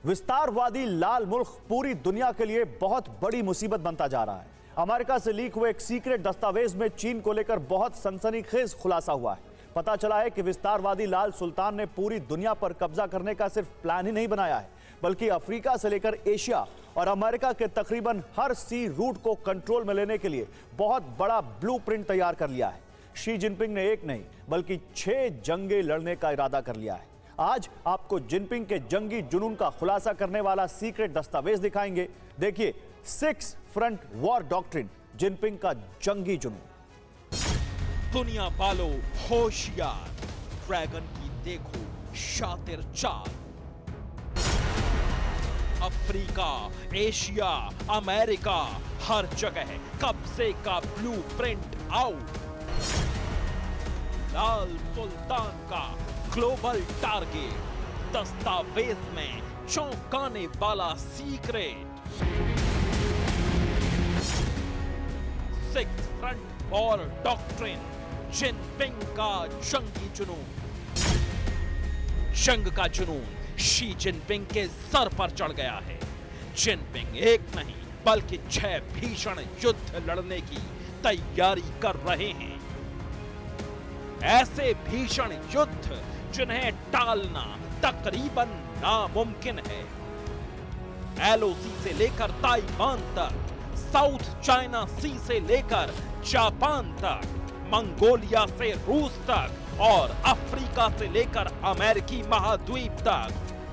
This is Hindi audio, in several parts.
विस्तारवादी लाल मुल्क पूरी दुनिया के लिए बहुत बड़ी मुसीबत बनता जा रहा है। अमेरिका से लीक हुए एक सीक्रेट दस्तावेज में चीन को लेकर बहुत सनसनीखेज खुलासा हुआ है। पता चला है कि विस्तारवादी लाल सुल्तान ने पूरी दुनिया पर कब्जा करने का सिर्फ प्लान ही नहीं बनाया है, बल्कि अफ्रीका से लेकर एशिया और अमेरिका के तकरीबन हर सी रूट को कंट्रोल में लेने के लिए बहुत बड़ा ब्लूप्रिंट तैयार कर लिया है। शी जिनपिंग ने एक नहीं बल्कि 6 जंगें लड़ने का इरादा कर लिया है। आज आपको जिनपिंग के जंगी जुनून का खुलासा करने वाला सीक्रेट दस्तावेज दिखाएंगे। देखिए 6 फ्रंट वॉर डॉक्ट्रिन, जिनपिंग का जंगी जुनून। दुनिया वालों होशियार, ड्रैगन की देखो शातिर चाल। अफ्रीका, एशिया, अमेरिका, हर जगह कब्जे का ब्लूप्रिंट आउट। लाल सुल्तान का ग्लोबल टारगेट, दस्तावेज में चौंकाने वाला secret. 6 front war doctrine, Jinping का जंगी जुनून। जंग का जुनून शी जिनपिंग के सर पर चढ़ गया है। जिनपिंग एक नहीं बल्कि 6 भीषण युद्ध लड़ने की तैयारी कर रहे हैं। ऐसे भीषण युद्ध जिन्हें टालना तकरीबन नामुमकिन है। एलओसी से लेकर ताइवान तक, साउथ चाइना सी से लेकर जापान तक, मंगोलिया से रूस तक और अफ्रीका से लेकर अमेरिकी महाद्वीप तक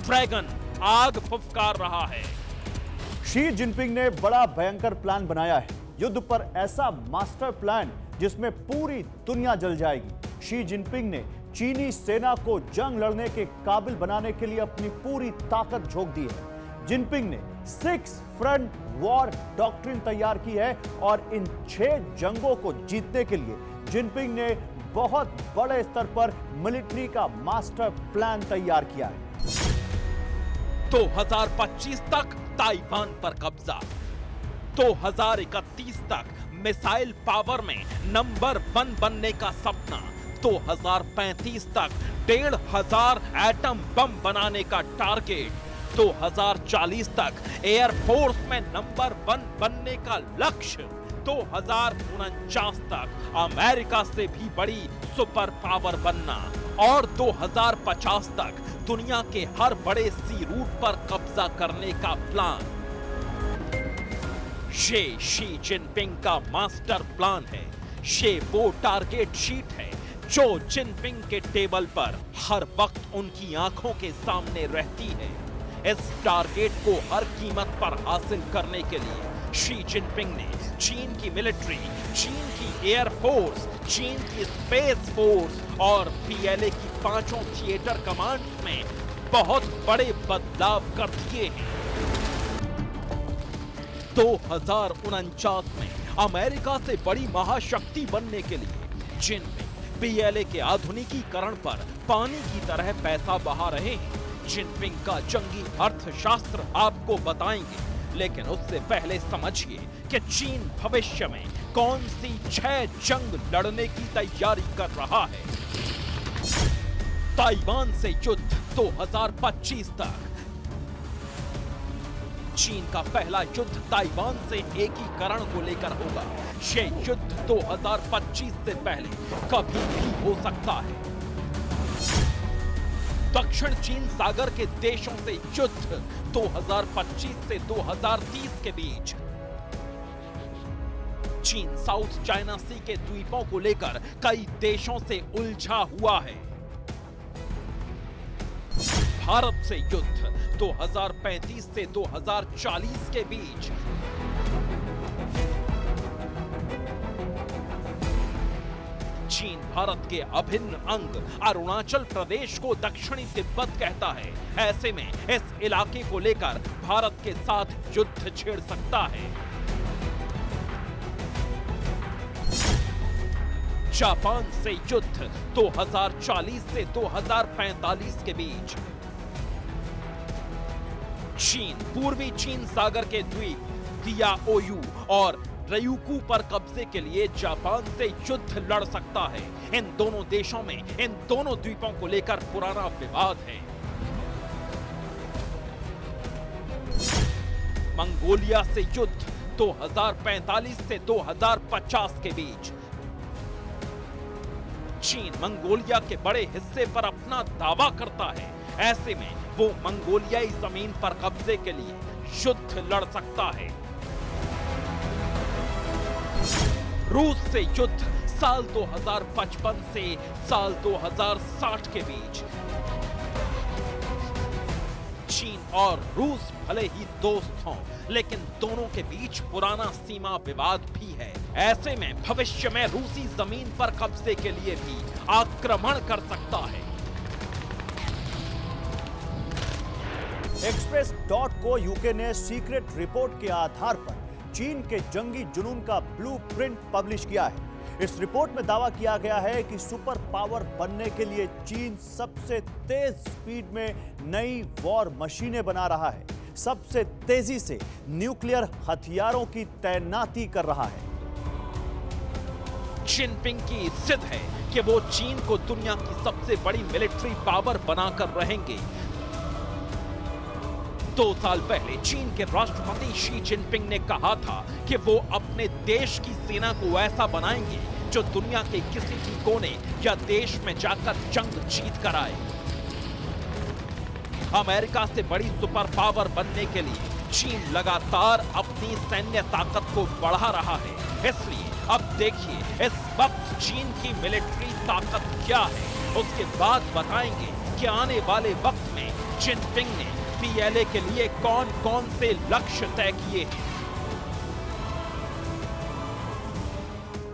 ड्रैगन आग फुफकार रहा है। शी जिनपिंग ने बड़ा भयंकर प्लान बनाया है, युद्ध पर ऐसा मास्टर प्लान जिसमें पूरी दुनिया जल जाएगी। शी जिनपिंग ने चीनी सेना को जंग लड़ने के काबिल बनाने के लिए अपनी पूरी ताकत झोंक दी है। जिनपिंग ने 6 फ्रंट वॉर डॉक्ट्रिन तैयार की है और इन 6 जंगों को जीतने के लिए जिनपिंग ने बहुत बड़े स्तर पर मिलिट्री का मास्टर प्लान तैयार किया है। 2025 तक ताइवान पर कब्जा, 2031 तक मिसाइल पावर में नंबर 1 बनने का सपना, 2035 तक 1,500 एटम बम बनाने का टारगेट, 2040 तक एयरफोर्स में नंबर 1 बनने का लक्ष्य, 2049 तक अमेरिका से भी बड़ी सुपर पावर बनना और 2050 तक दुनिया के हर बड़े सी रूट पर कब्जा करने का प्लान। ये शी जिनपिंग का मास्टर प्लान है। ये वो टारगेट शीट है जो जिनपिंग के टेबल पर हर वक्त उनकी आंखों के सामने रहती है। इस टारगेट को हर कीमत पर हासिल करने के लिए शी जिनपिंग ने चीन की मिलिट्री, चीन की एयरफोर्स, चीन की स्पेस फोर्स और पीएलए की 5 थिएटर कमांड्स में बहुत बड़े बदलाव कर दिए हैं। 2049 में अमेरिका से बड़ी महाशक्ति बनने के लिए जिनपिंग पीएलए के आधुनिकीकरण पर पानी की तरह पैसा बहा रहे हैं। जिनपिंग का जंगी अर्थशास्त्र आपको बताएंगे, लेकिन उससे पहले समझिए कि चीन भविष्य में कौन सी 6 जंग लड़ने की तैयारी कर रहा है। ताइवान से युद्ध 2025 तक। चीन का पहला युद्ध ताइवान से एकीकरण को लेकर होगा। ये युद्ध 2025 से पहले कभी भी हो सकता है। दक्षिण चीन सागर के देशों से युद्ध 2025 से 2030 के बीच। चीन साउथ चाइना सी के द्वीपों को लेकर कई देशों से उलझा हुआ है। भारत से युद्ध 2035 से 2040 के बीच। चीन भारत के अभिन्न अंग अरुणाचल प्रदेश को दक्षिणी तिब्बत कहता है। ऐसे में इस इलाके को लेकर भारत के साथ युद्ध छेड़ सकता है। जापान से युद्ध 2040 से 2045 के बीच। चीन पूर्वी चीन सागर के द्वीप दियाओयू और रयूकू पर कब्जे के लिए जापान से युद्ध लड़ सकता है। इन दोनों देशों में इन दोनों द्वीपों को लेकर पुराना विवाद है। मंगोलिया से युद्ध 2045 से 2050 के बीच। चीन मंगोलिया के बड़े हिस्से पर अपना दावा करता है। ऐसे में वो मंगोलियाई जमीन पर कब्जे के लिए युद्ध लड़ सकता है। रूस से युद्ध साल 2055 से साल 2060 के बीच। चीन और रूस भले ही दोस्त हों, लेकिन दोनों के बीच पुराना सीमा विवाद भी है। ऐसे में भविष्य में रूसी जमीन पर कब्जे के लिए भी आक्रमण कर सकता है। एक्सप्रेस को यूके ने सीक्रेट रिपोर्ट के आधार पर चीन के जंगी जुनून का ब्लूप्रिंट पब्लिश किया है। इस रिपोर्ट में दावा किया गया है कि सुपर पावर बनने के लिए चीन सबसे तेज स्पीड में नई वॉर मशीनें बना रहा है, सबसे तेजी से न्यूक्लियर हथियारों की तैनाती कर रहा है। जिनपिंग की जिद है कि वो चीन को दुनिया की सबसे बड़ी मिलिट्री पावर बनाकर रहेंगे। 2 साल पहले चीन के राष्ट्रपति शी जिनपिंग ने कहा था कि वो अपने देश की सेना को ऐसा बनाएंगे जो दुनिया के किसी भी कोने या देश में जाकर जंग जीत कर आए। अमेरिका से बड़ी सुपर पावर बनने के लिए चीन लगातार अपनी सैन्य ताकत को बढ़ा रहा है। इसलिए अब देखिए इस वक्त चीन की मिलिट्री ताकत क्या है, उसके बाद बताएंगे कि आने वाले वक्त में जिनपिंग ने पीएलए के लिए कौन कौन से लक्ष्य तय किए हैं।